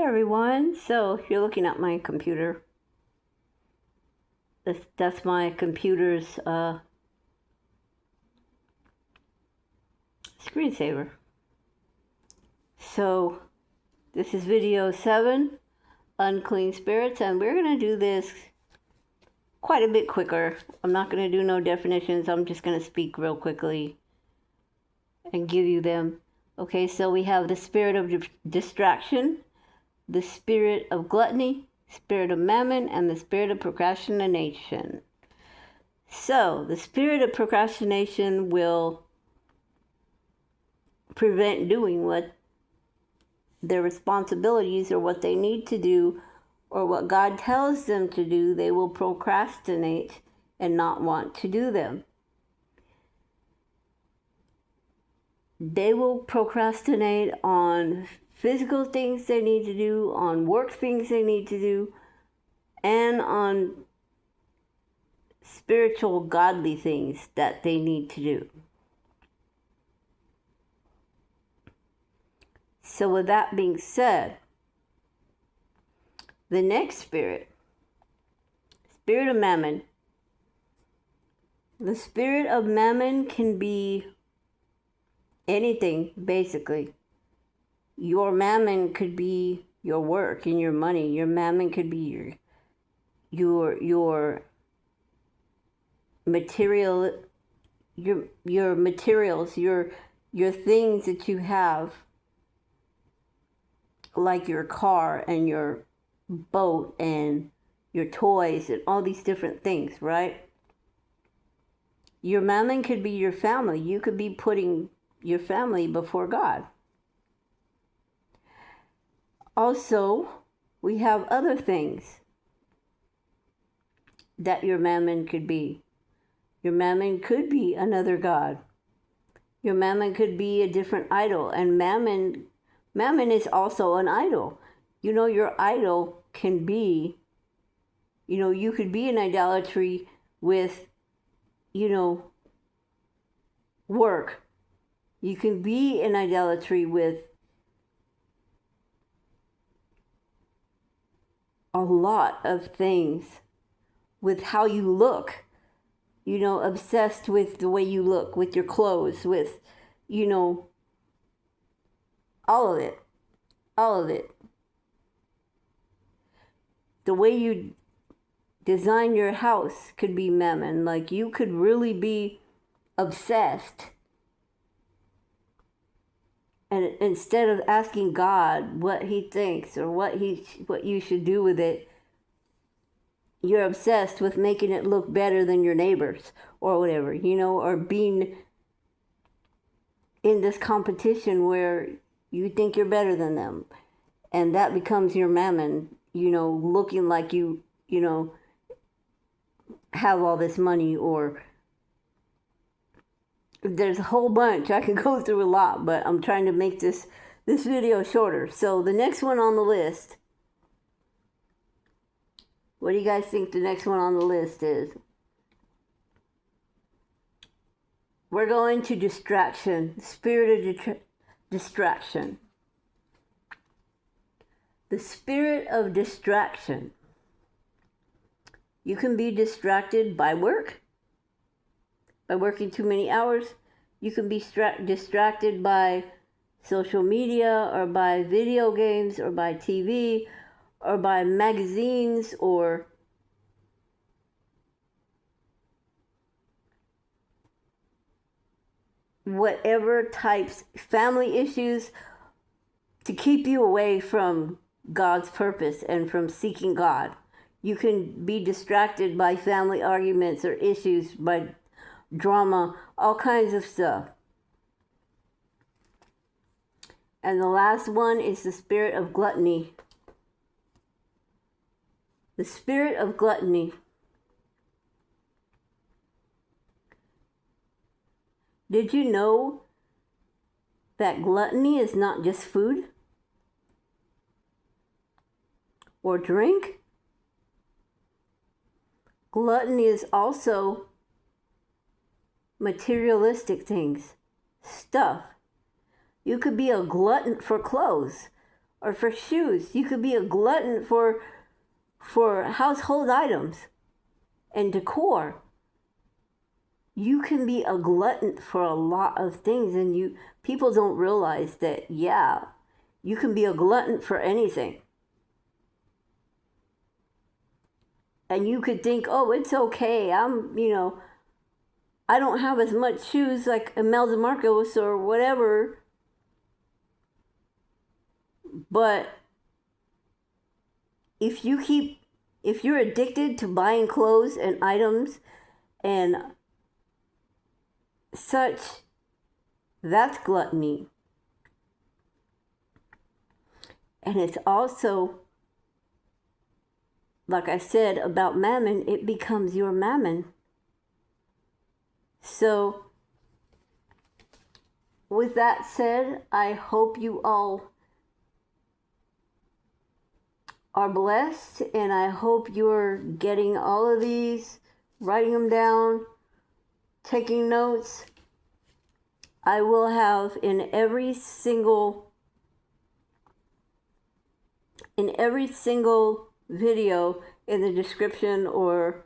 everyone. So if you're looking at my computer, that's my computer's screensaver. So this is video 7, Unclean Spirits, and we're going to do this quite a bit quicker. I'm not going to do no definitions. I'm just going to speak real quickly and give you them. Okay, so we have the spirit of distraction, the spirit of gluttony, spirit of mammon, and the spirit of procrastination. So the spirit of procrastination will prevent doing what their responsibilities or what they need to do or what God tells them to do. They will procrastinate and not want to do them. They will procrastinate on physical things they need to do, on work things they need to do, and on spiritual, godly things that they need to do. So with that being said, the next spirit, spirit of mammon. The spirit of mammon can be anything, basically. Your mammon could be your work and your money. Your mammon could be your material, your materials, your things that you have, like your car and your boat and your toys and all these different things, right? Your mammon could be your family. You could be putting your family before God. Also, we have other things that your mammon could be. Your mammon could be another god. Your mammon could be a different idol. And mammon is also an idol. You know, your idol can be, you could be in idolatry with, work. You can be in idolatry with a lot of things, with how you look, obsessed with the way you look, with your clothes, with, all of it. The way you design your house could be mammon. Like, you could really be obsessed. And instead of asking God what he thinks or what you should do with it, you're obsessed with making it look better than your neighbors or whatever, or being in this competition where you think you're better than them. And that becomes your mammon, looking like you have all this money, or there's a whole bunch. I could go through a lot, but I'm trying to make this video shorter. So the next one on the list, what do you guys think the next one on the list is? We're going to distraction, spirit of distraction. The spirit of distraction. You can be distracted by work, by working too many hours. You can be distracted by social media, or by video games, or by TV, or by magazines, or whatever types, family issues, to keep you away from God's purpose and from seeking God. You can be distracted by family arguments or issues, by drama, all kinds of stuff. And the last one is the spirit of gluttony. The spirit of gluttony. Did you know that gluttony is not just food or drink? Gluttony is also materialistic things, stuff. You could be a glutton for clothes, or for shoes. You could be a glutton for household items and decor. You can be a glutton for a lot of things, and people don't realize that, yeah, you can be a glutton for anything. And you could think, oh, it's okay. I don't have as much shoes like Imelda Marcos or whatever. But if you're addicted to buying clothes and items and such, that's gluttony. And it's also, like I said about mammon, it becomes your mammon. So, with that said, I hope you all are blessed, and I hope you're getting all of these, writing them down, taking notes. I will have in every single video, in the description or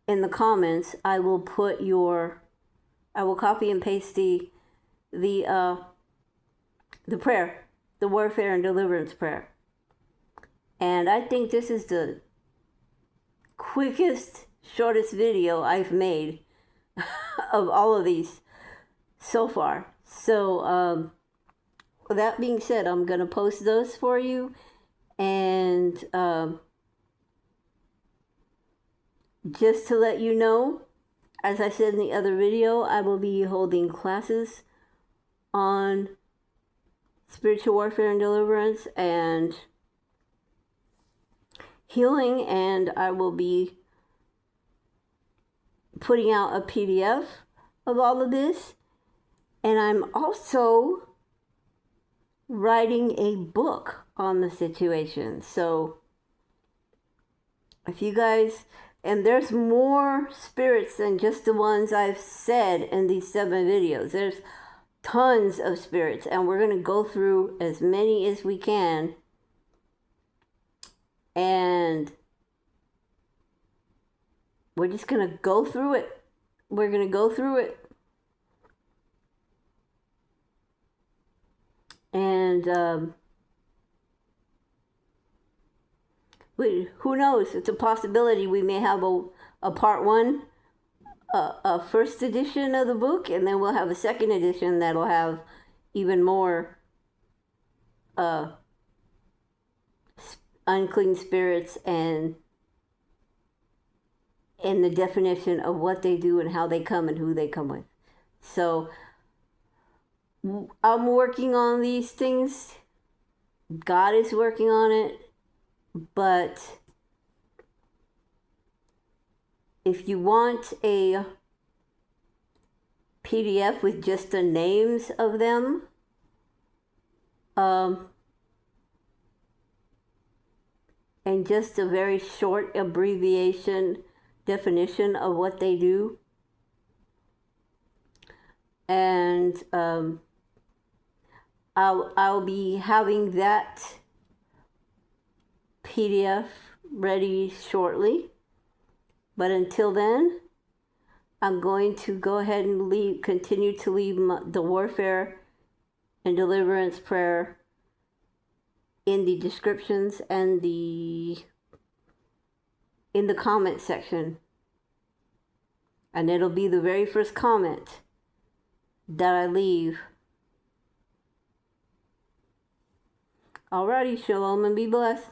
in the comments, I will copy and paste the prayer, the warfare and deliverance prayer. And I think this is the quickest, shortest video I've made of all of these so far. So, with that being said, I'm going to post those for you. And just to let you know, as I said in the other video, I will be holding classes on spiritual warfare and deliverance and healing, and I will be putting out a PDF of all of this. And I'm also writing a book on the situation. So if you guys, and there's more spirits than just the ones I've said in these 7 videos. There's tons of spirits, and we're going to go through as many as we can. And we're just going to go through it. We're going to go through it. And who knows? It's a possibility we may have a part 1, a first edition of the book, and then we'll have a second edition that'll have even more unclean spirits and the definition of what they do and how they come and who they come with. So I'm working on these things. God is working on it. But if you want a PDF with just the names of them, and just a very short abbreviation definition of what they do, and I'll be having that PDF ready shortly. But until then, I'm going to go ahead and continue to leave the warfare and deliverance prayer in the descriptions and in the comment section. And it'll be the very first comment that I leave. Alrighty, shalom and be blessed.